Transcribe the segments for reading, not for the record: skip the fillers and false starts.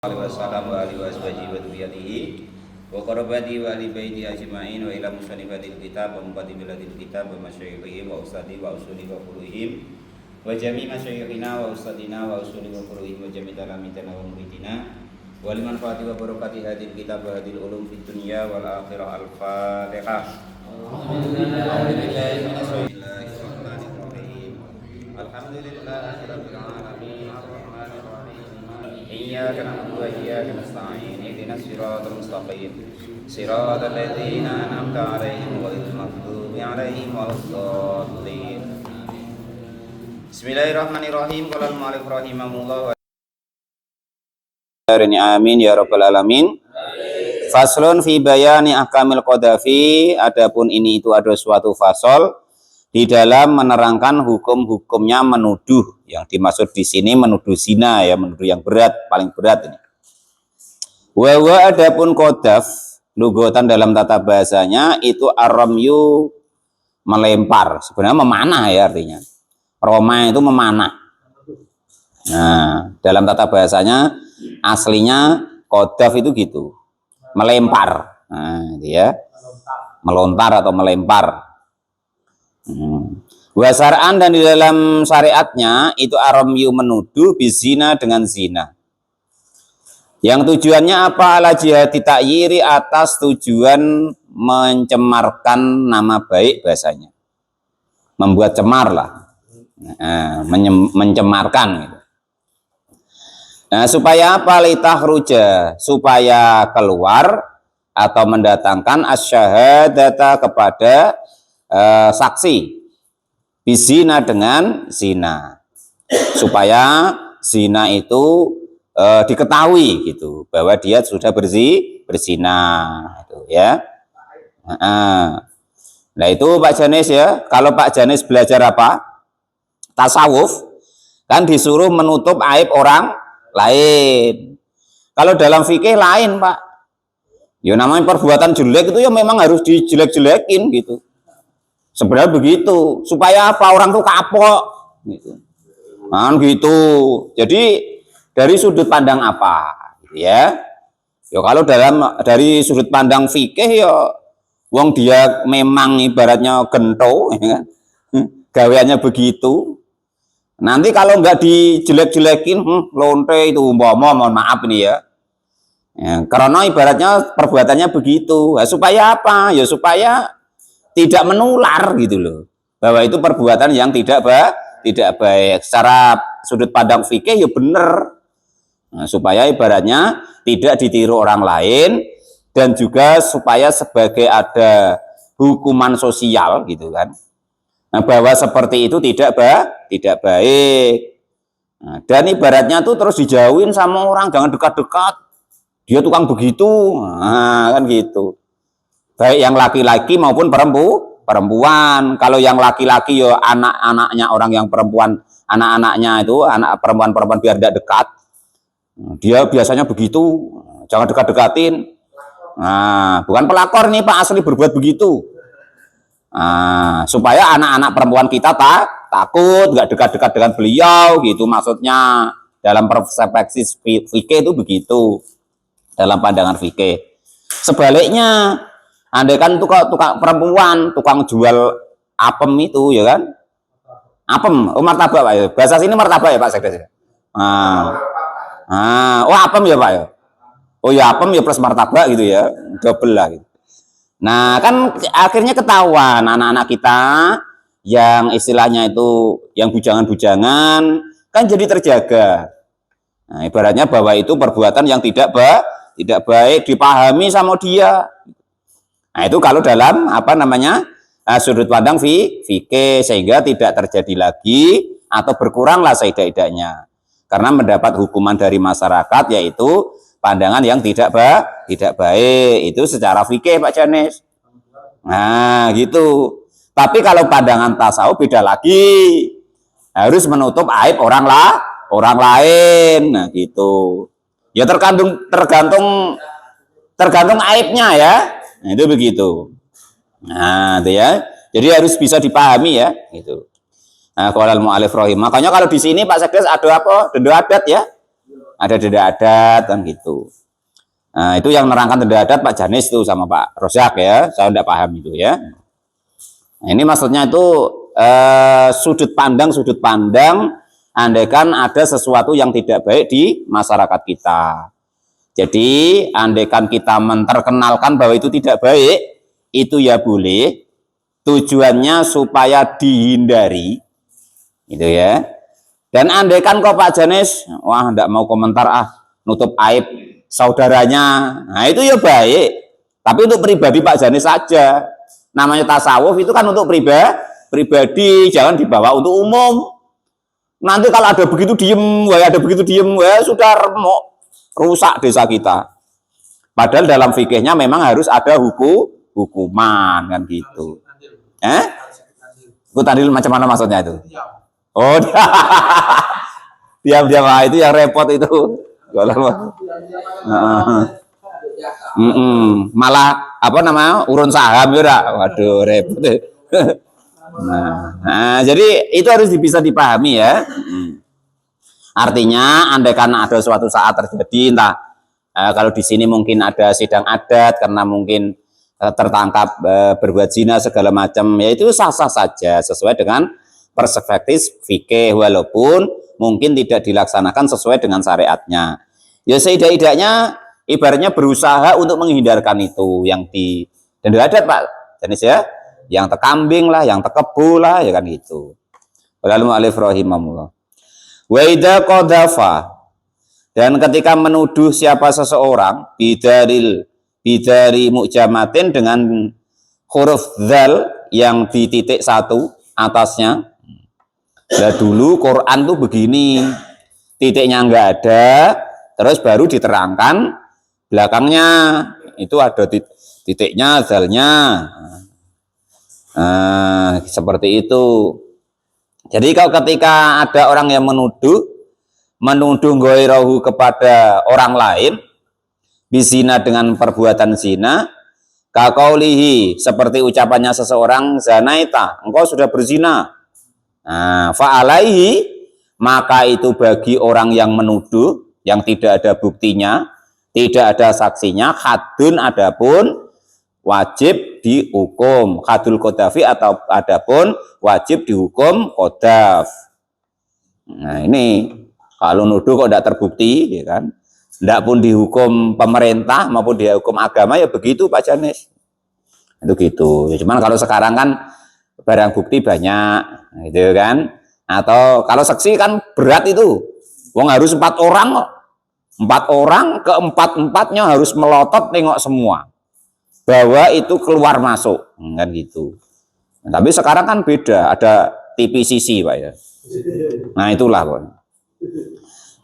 Wasallam wa alihi washabihi wa dzurriyyatihi wa qarabati wa ali baiti ajma'in wa ila musannifil kitab wa muqaddimatil kitab wa masyayikhihim wa ustadi wa usuli wa furuhim wa jami' masyayikhina wa ustadina wa usuli wa furuhim wa jami' talamitana wa muridina wa liman fati wa barakati hadil kitab wa hadil ulum fid dunya wal akhirah. Al-Fatihah. Alhamdulillahi rabbil alamin arrahmanir rahim iyyaka na'budu wa iyyaka nasta'in ihdinas siratal mustaqim siratal ladzina an'amta 'alaihim ghairil maghdubi 'alaihim waladdallin. Bismillahirrahmanirrahim. Qala al-mu'allif rahimahullah wa amin ya rabbal alamin. Faslun fi bayani ahkamil qadhafi. Adapun ini itu ada suatu fasal di dalam menerangkan hukum-hukumnya menuduh. Yang dimaksud di sini menuduh zina, ya, menuduh yang berat, paling berat ini. Wa adapun qadhaf, lugotan dalam tata bahasanya itu ar-ramyu, melempar. Sebenarnya memanah ya artinya. Roma itu memanah. Nah, dalam tata bahasanya aslinya qadhaf itu gitu. Melempar. Nah, itu ya. Melontar atau melempar. Wasar'an, dan di dalam syariatnya itu aramyu menuduh bizina dengan zina. Yang tujuannya apa? Ala jihati ta'yiri, atas tujuan mencemarkan nama baik bahasanya. Membuat cemar lah. Mencemarkan gitu. Nah, supaya apa? Litahruja, supaya keluar atau mendatangkan asyhadata kepada saksi bizina dengan zina, supaya zina itu diketahui gitu bahwa dia sudah berzina gitu, ya. Nah itu Pak Janis ya, kalau Pak Janis belajar apa? Tasawuf kan disuruh menutup aib orang lain. Kalau dalam fikih lain Pak, ya namanya perbuatan jelek itu ya memang harus dijelek-jelekin gitu. Sebenarnya begitu, supaya apa? Orang tuh kapok gitu. Kan gitu. Jadi dari sudut pandang apa gitu ya? Ya kalau dari sudut pandang fikih ya wong dia memang ibaratnya gento ya kan? Gaweannya begitu. Nanti kalau nggak dijelek-jelekin, lonte itu umpama, mohon maaf ini ya. Ya, karena ibaratnya perbuatannya begitu. Nah, supaya apa? Ya supaya tidak menular gitu loh, bahwa itu perbuatan yang tidak baik secara sudut pandang fikih ya benar. Nah, supaya ibaratnya tidak ditiru orang lain, dan juga supaya sebagai ada hukuman sosial gitu kan. Nah, bahwa seperti itu tidak baik. Nah, dan ibaratnya tuh terus dijauhin sama orang, jangan dekat-dekat, dia tukang begitu. Nah, kan gitu. Baik yang laki-laki maupun perempuan. Kalau yang laki-laki ya anak-anaknya orang yang perempuan, anak-anaknya itu anak perempuan-perempuan biar tidak dekat. Dia biasanya begitu, jangan dekat-dekatin. Nah, bukan pelakor nih Pak, asli berbuat begitu. Nah, supaya anak-anak perempuan kita takut, nggak dekat-dekat dengan beliau gitu maksudnya. Dalam perspektif fikih itu begitu. Dalam pandangan fikih. Sebaliknya, andai kan tukang perempuan, tukang jual apem itu ya kan, apem, martabak Pak ya, bahasa sini martabak ya Pak Sekdes. Oh apem ya Pak ya, oh ya apem ya plus martabak gitu ya, double lah gitu. Nah kan akhirnya ketahuan anak-anak kita yang istilahnya itu yang bujangan-bujangan kan jadi terjaga. Nah, ibaratnya bahwa itu perbuatan yang tidak baik dipahami sama dia. Nah itu kalau dalam apa namanya sudut pandang fikih, sehingga tidak terjadi lagi atau berkuranglah seidak-idaknya karena mendapat hukuman dari masyarakat, yaitu pandangan yang tidak baik itu secara fikih Pak Janis. Nah gitu. Tapi kalau pandangan tasawuf beda lagi, harus menutup aib orang lain. Nah gitu. Ya tergantung aibnya ya. Nah, itu begitu. Nah, itu ya. Jadi harus bisa dipahami ya, gitu. Nah, qala al-mu'allif rahim. Makanya kalau di sini Pak Sekdes ada apa? Denda adat ya. ada denda adat kan gitu. Nah, itu yang menerangkan denda adat Pak Janis tuh sama Pak Rozak ya, saya tidak paham itu ya. Nah, ini maksudnya itu sudut pandang andaikan ada sesuatu yang tidak baik di masyarakat kita. Jadi andaikan kita menterkenalkan bahwa itu tidak baik, itu ya boleh, tujuannya supaya dihindari, gitu ya. Dan andaikan kok Pak Janis, wah enggak mau komentar nutup aib saudaranya, nah itu ya baik. Tapi untuk pribadi Pak Janis saja. Namanya tasawuf itu kan untuk pribadi, jangan dibawa untuk umum. Nanti kalau ada begitu diem, sudah remuk, rusak desa kita. Padahal dalam fikihnya memang harus ada hukuman kan gitu. Ikut adil macam mana maksudnya itu? Oh, diam-diam itu yang repot itu. Malah apa namanya urun saham ya, waduh repot. Nah, jadi itu harus bisa dipahami ya. Artinya, andaikan ada suatu saat terjadi, entah kalau di sini mungkin ada sidang adat karena mungkin tertangkap berbuat zina segala macam, ya itu sah-sah saja sesuai dengan perspektif fikih, walaupun mungkin tidak dilaksanakan sesuai dengan syariatnya. Ya seidak-idaknya ibaratnya berusaha untuk menghindarkan itu yang di denda adat Pak Janis ya, yang tekambing lah, yang tekebu lah, ya kan gitu. Lalu alif rahimahullah. Wa idza qadhafa, dan ketika menuduh siapa seseorang bidari mu'jamatin dengan huruf dzal yang di titik satu atasnya. Nah dulu Quran tuh begini, titiknya enggak ada, terus baru diterangkan belakangnya itu ada titiknya, dzalnya. Seperti itu. Jadi kalau ketika ada orang yang menuduh ghairahu kepada orang lain bizina dengan perbuatan zina, kaqaulihi seperti ucapannya seseorang, zanaita, engkau sudah berzina. Nah, fa'alaihi, maka itu bagi orang yang menuduh yang tidak ada buktinya, tidak ada saksinya, hadun adapun wajib dihukum, hadul qadhafi atau adapun wajib dihukum qadhaf. Nah, ini kalau nuduh kok tidak terbukti, ya kan? Tidak pun dihukum pemerintah maupun dihukum agama, ya begitu Pak Janis. Itu gitu. Ya, cuman kalau sekarang kan barang bukti banyak, gitu kan? Atau kalau saksi kan berat itu. Wong harus 4 orang kok. 4 orang, keempat-empatnya harus melotot tengok semua. Bahwa itu keluar masuk, kan gitu. Nah, tapi sekarang kan beda, ada TPCC Pak ya. Nah itulah Pak.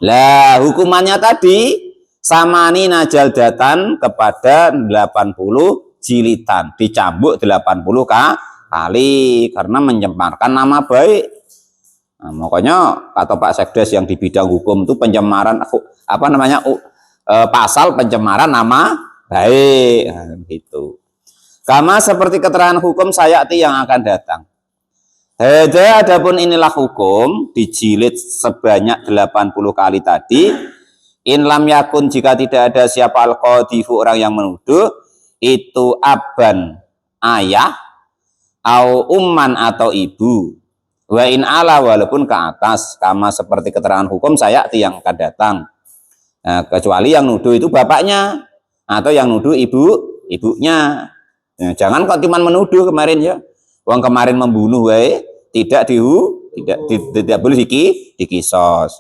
Lah hukumannya tadi samani najal datan kepada 80 jilitan, dicambuk 80 kali karena mencemarkan nama baik. Nah, makanya kata Pak Sekdes yang di bidang hukum itu pencemaran apa namanya pasal pencemaran nama baik, nah, gitu. Kama seperti keterangan hukum sayati yang akan datang. Hada adapun inilah hukum dijilid sebanyak 80 kali tadi. In lam yakun jika tidak ada siapa al-qadhifu orang yang menuduh itu aban ayah au umman atau ibu. Wa in ala walaupun ke atas kama seperti keterangan hukum sayati yang akan datang. Nah, kecuali yang nuduh itu bapaknya atau yang nuduh ibunya. Nah, jangan kok cuma menuduh kemarin ya. Wong kemarin membunuh wae tidak boleh dikisos.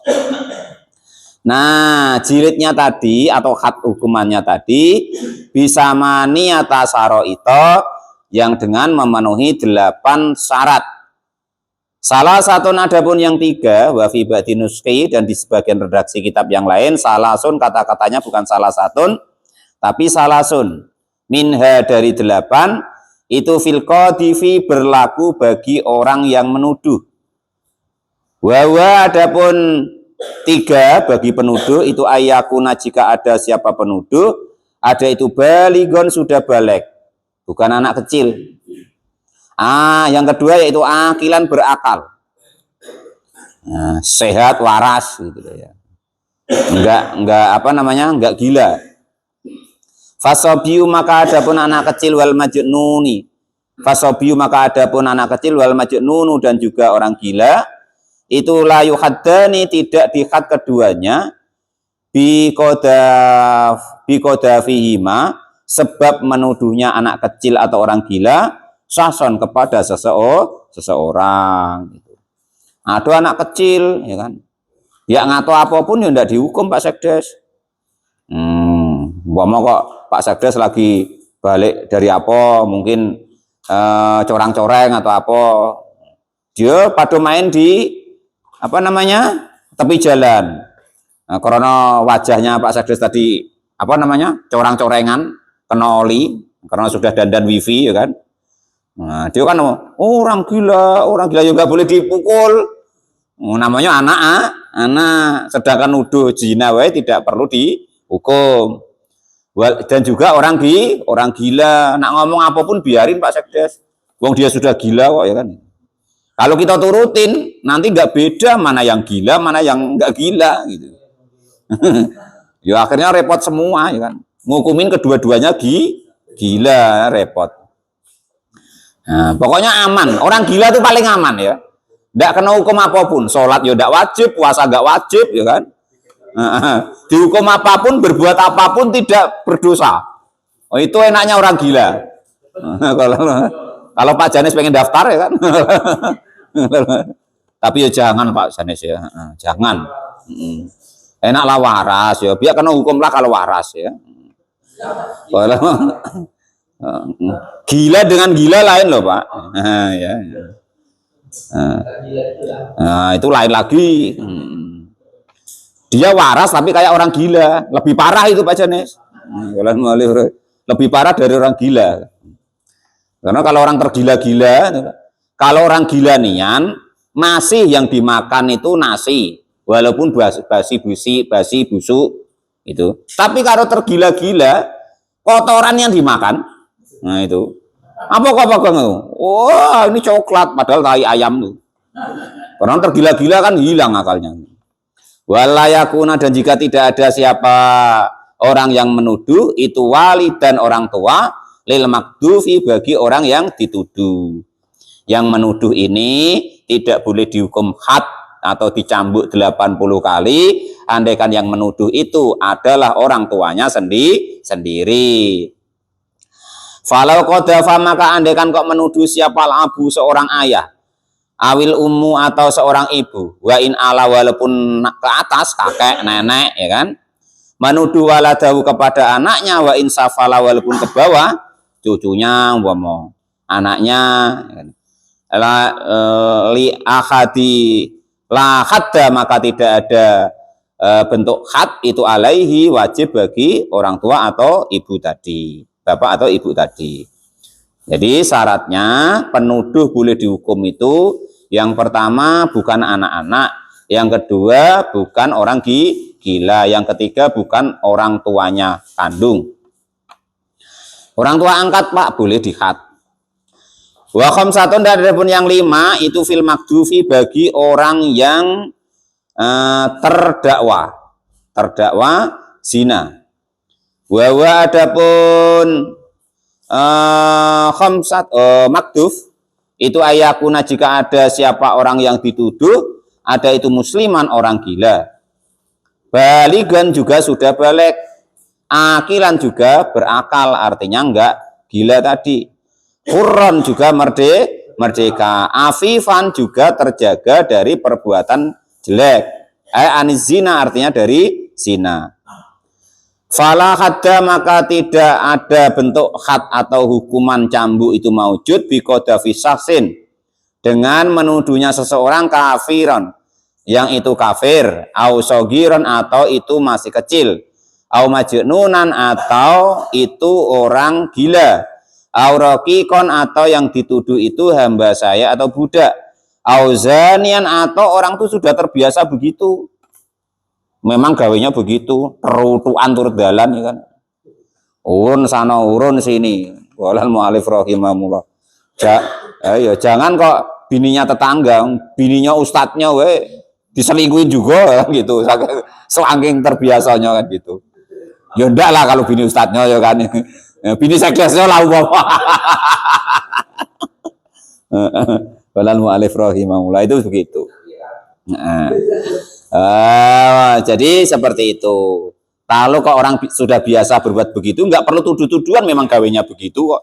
Nah, jilidnya tadi atau had hukumannya tadi bisa mani atas saroito yang dengan memenuhi 8 syarat. Salah satu adapun yang 3 wa fi ba'dinuski dan di sebagian redaksi kitab yang lain salasun kata-katanya bukan salah satun tapi salasun minha dari 8 itu fil qadhifi berlaku bagi orang yang menuduh. Wawa adapun 3 bagi penuduh itu ayakuna jika ada siapa penuduh ada itu baligon sudah balik bukan anak kecil. Yang kedua yaitu akilan berakal. Nah, sehat waras gitu ya. enggak apa namanya, enggak gila. Fasobiu maka adapun anak kecil wal majnuni. Fasobiu maka adapun anak kecil wal majnunu dan juga orang gila itu la yuhaddani tidak dihad keduanya biqodafihima sebab menuduhnya anak kecil atau orang gila sason kepada seseorang. Ada anak kecil, ya kan? Ya ngato apapun ya tidak dihukum Pak Sekdes. Umpama kok Pak Sekdes lagi balik dari apa, mungkin corang-coreng atau apa, dia pada main di apa namanya tepi jalan. Nah, karena wajahnya Pak Sekdes tadi apa namanya corang-corengan, kena oli karena sudah dandan wifi, ya kan? Nah, dia kan orang gila juga boleh dipukul. Namanya anak, sedangkan nuduh zina wae tidak perlu dihukum. Dan juga orang gila, nak ngomong apapun biarin Pak Sekdes. Wong dia sudah gila kok, ya kan. Kalau kita turutin, nanti nggak beda mana yang gila, mana yang nggak gila gitu. Ya akhirnya repot semua, ya kan. Ngukumin kedua-duanya gila, repot. Nah, pokoknya aman. Orang gila itu paling aman ya. Nggak kena hukum apapun. Sholat ya nggak wajib, puasa nggak wajib, ya kan. Dihukum apapun, berbuat apapun tidak berdosa. Oh, itu enaknya orang gila. Kalau Pak Janis pengen daftar, ya kan. Tapi ya jangan Pak Janis ya, jangan. Enaklah waras ya, biar kena hukum lah kalau waras ya. Gila dengan gila lain loh Pak. Ya. Nah, itu lain lagi. Dia waras tapi kayak orang gila, lebih parah itu Pak Janis. Lebih parah dari orang gila. Karena kalau orang tergila-gila, kalau orang gila nian, masih yang dimakan itu nasi, walaupun basi busuk itu. Tapi kalau tergila-gila, kotoran yang dimakan, nah itu. Apa wah ini coklat, padahal tai ayam tuh. Orang tergila-gila kan hilang akalnya. Walayakuna dan jika tidak ada siapa orang yang menuduh itu wali dan orang tua lil makdufi bagi orang yang dituduh. Yang menuduh ini tidak boleh dihukum had atau dicambuk 80 kali andaikan yang menuduh itu adalah orang tuanya sendiri. Falau qadafa maka andaikan kok menuduh siapa abu seorang ayah awil ummu atau seorang ibu wa in ala walaupun ke atas kakek nenek, ya kan, menuduh waladahu kepada anaknya wa in safala walaupun ke bawah cucunya umpama anaknya, ya kan? Li ahadi la hadda maka tidak ada bentuk had itu alaihi wajib bagi orang tua atau ibu tadi, bapak atau ibu tadi. Jadi syaratnya penuduh boleh dihukum itu yang pertama bukan anak-anak, yang kedua bukan orang gila, yang ketiga bukan orang tuanya kandung. Orang tua angkat Pak boleh dihad. Wa khamsatun dan adapun yang 5 itu fil makdufi bagi orang yang terdakwa zina. Wa adapun khamsat makduf itu ayakuna jika ada siapa orang yang dituduh ada itu musliman orang gila, baligan juga sudah balik, akilan juga berakal artinya enggak gila tadi, hurron juga merdeka, afifan juga terjaga dari perbuatan jelek, anizina artinya dari zina. Fala hadda maka tidak ada bentuk had atau hukuman cambuk itu maujud biqadhafi syaksin dengan menuduhnya seseorang kafiron yang itu kafir, au sogiron atau itu masih kecil, au majnunan atau itu orang gila, au raqiqon atau yang dituduh itu hamba saya atau budak, au zanian atau orang itu sudah terbiasa begitu. Memang gawenya begitu, terutuan turut dalan, ya kan. Urun sana, urun sini. Walal mu'alif rahimahullah. Jangan kok bininya tetangga, bininya ustadznya we diselingkuhin juga kan gitu, saking terbiasanya kan gitu. Ya ndak lah kalau bini ustadznya ya kan, bini seksesnya lah umpama. Walal mu'alif rahimahullah itu begitu. Nah, jadi seperti itu. Kalau kok orang sudah biasa berbuat begitu, nggak perlu tuduh-tuduhan, memang gawenya begitu kok.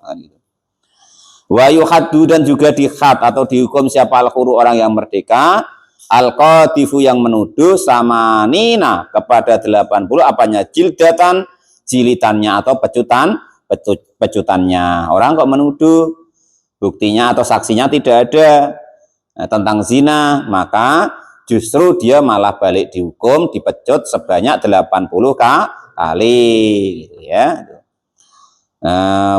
Wa yuhaddu, dan juga dikhat atau dihukum siapa al-khuru, orang yang merdeka, al-qadifu, yang menuduh, sama nina, kepada 80 apanya, jildatan, jilitannya atau pecutannya. Orang kok menuduh, buktinya atau saksinya tidak ada tentang zina, maka justru dia malah balik dihukum, dipecut sebanyak 80 kali gitu ya.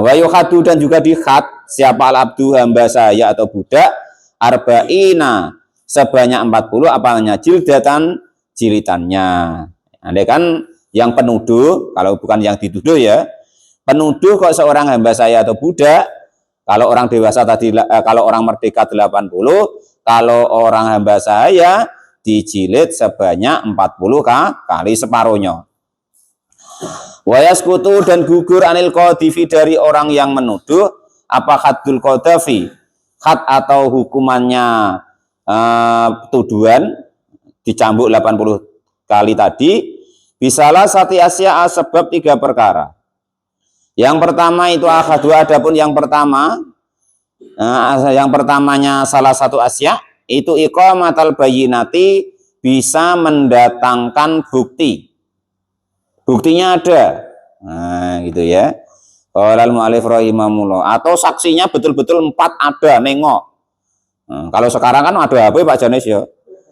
Wa yuhadu, dan juga dikhat siapa al-abdu, hamba saya atau budak, arba'ina, sebanyak 40 apanya, jildatan, jilitannya. Andai kan yang penuduh, kalau bukan yang dituduh ya, penuduh kok seorang hamba saya atau budak, kalau orang dewasa tadi, kalau orang merdeka 80, kalau orang hamba saya dijilid sebanyak 40 kali separuhnya. Wayaskutu, dan gugur anil qadhifi, dari orang yang menuduh, apa haddul qadhafi, had atau hukumannya tuduhan dicambuk 80 kali tadi, bisalah sati asya, sebab 3 perkara. Yang pertama itu akhadu, adapun yang pertama, yang pertamanya salah satu asya itu iqamatal bayyinati, bisa mendatangkan bukti. Buktinya ada. Nah, gitu ya. Qalal mu'alif rahimahullah, atau saksinya betul-betul 4 ada, nengok. Kalau sekarang kan ada apa Pak Janes ya?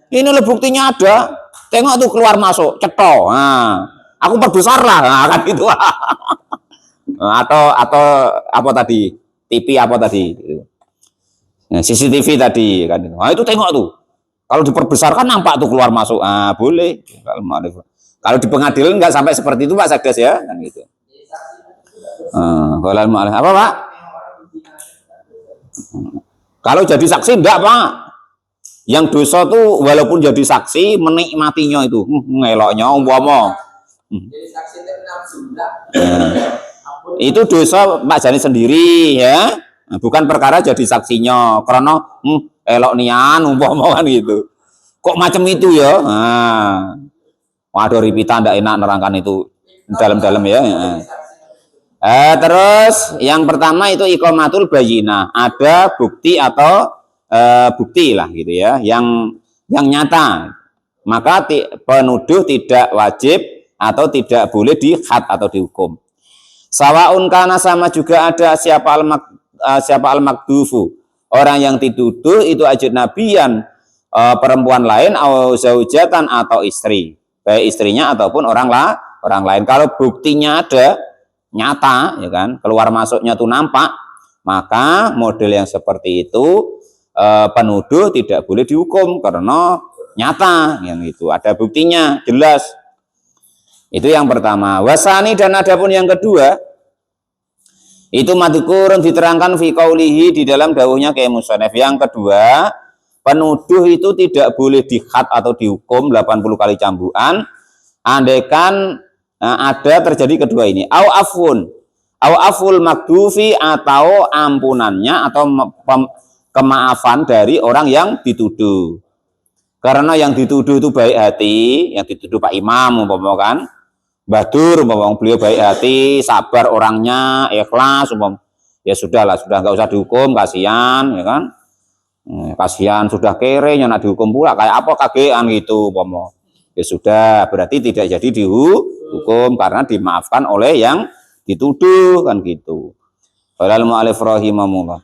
Ini loh buktinya ada. Tengok tuh keluar masuk, cetok. Nah, aku perbesar lah, nah, kan gitu. atau apa tadi, TV apa tadi, nah, CCTV tadi kan, nah, itu tengok tuh, kalau diperbesar kan nampak tuh keluar masuk, boleh. Kalau di pengadilan nggak sampai seperti itu Pak Sagdas ya, kan gitu. Apa Pak? Kalau jadi saksi enggak Pak, yang dosa tuh walaupun jadi saksi menikmatinya itu, ngeloknya umpama. Itu dosa Pak Jani sendiri ya, bukan perkara jadi saksinya karena elok nian umpama kan gitu. Kok macam itu ya? Waduh ripita ndak enak nerangkan itu dalam-dalam ya. Terus yang pertama itu iqamatul bayyinah, ada bukti atau bukti lah gitu ya, yang nyata. Maka penuduh tidak wajib atau tidak boleh dikhat atau dihukum. Sawaun, kana sama juga ada siapa al-makdufu, orang yang dituduh itu ajnabiyan, perempuan lain, atau zaujatan, atau istri, baik istrinya ataupun orang lain. Kalau buktinya ada, nyata ya kan, keluar masuknya tuh nampak, maka model yang seperti itu penuduh tidak boleh dihukum karena nyata yang itu, ada buktinya jelas. Itu yang pertama. Wasani, dan adapun yang kedua, itu madhkurun, diterangkan fi qaulihi, di dalam dawuhnya kayak musannaf. Yang kedua, penuduh itu tidak boleh dikhat atau dihukum 80 kali cambukan, andaikan ada terjadi kedua ini. Au aful makdufi, atau ampunannya atau kemaafan dari orang yang dituduh. Karena yang dituduh itu baik hati, yang dituduh Pak Imam umpama kan, Badur umpama, beliau baik hati, sabar orangnya, ikhlas umpama, ya sudahlah, sudah nggak usah dihukum, kasihan ya kan, kasihan sudah kere nak dihukum pula, kayak apa kagean gitu umpama, ya sudah, berarti tidak jadi dihukum karena dimaafkan oleh yang dituduh kan gitu. Qalal mu'alif rahimahullah.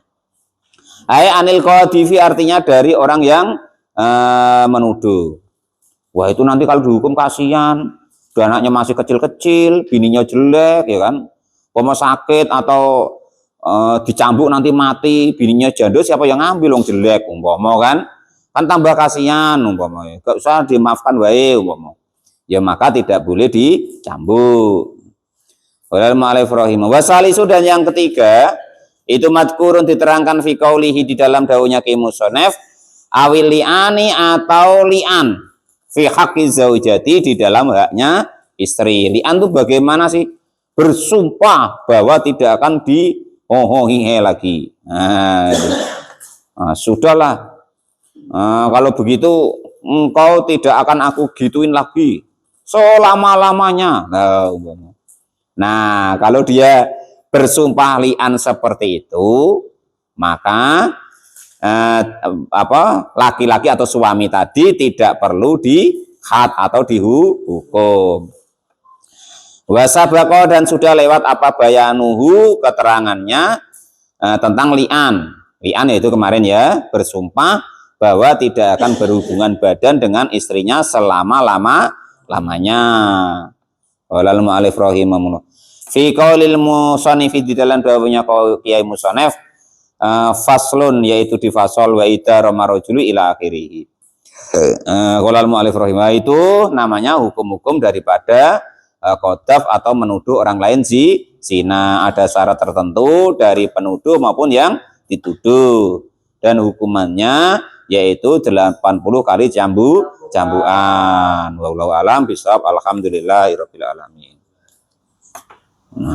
Ai anil qadhifi, artinya dari orang yang menuduh. Wah itu nanti kalau dihukum kasihan, anaknya masih kecil-kecil, bininya jelek ya kan, umpama sakit atau dicambuk nanti mati, bininya janda, siapa yang ngambil, wong jelek umpama kan tambah kasihan umpama, gak usah dimaafkan wae umpama, ya maka tidak boleh dicambuk. Walal ma'alif rahimah. Wasalisu, dan yang ketiga itu madkurun, diterangkan fi qaulihi, di dalam dawuhnya ki musannaf, awil li'ani, atau li'an, fi haqqi zaujati, di dalam haknya istri. Li'an itu bagaimana sih? Bersumpah bahwa tidak akan dihohohihe lagi. Nah, sudahlah. Kalau begitu engkau tidak akan aku gituin lagi selama-lamanya. Nah, kalau dia bersumpah li'an seperti itu, maka laki-laki atau suami tadi tidak perlu dihad atau dihukum. Wasabako, dan sudah lewat apa bayanuhu, keterangannya tentang li'an. Li'an yaitu kemarin ya, bersumpah bahwa tidak akan berhubungan badan dengan istrinya selama-lamanya. Walal mu'alif rahimahullah. Fi qaulil musannif, di dalam dawuhnya Kiai Musannif, faslun, yaitu di fasal wa idza ramarajulu ila akhirih. Qaulal mu'alif rahimah, itu namanya hukum-hukum daripada qadzaf atau menuduh orang lain zina. Ada syarat tertentu dari penuduh maupun yang dituduh, dan hukumannya yaitu 80 kali cambuan. Wallahu alam bisawab. Alhamdulillahirabbil alamin. Nah,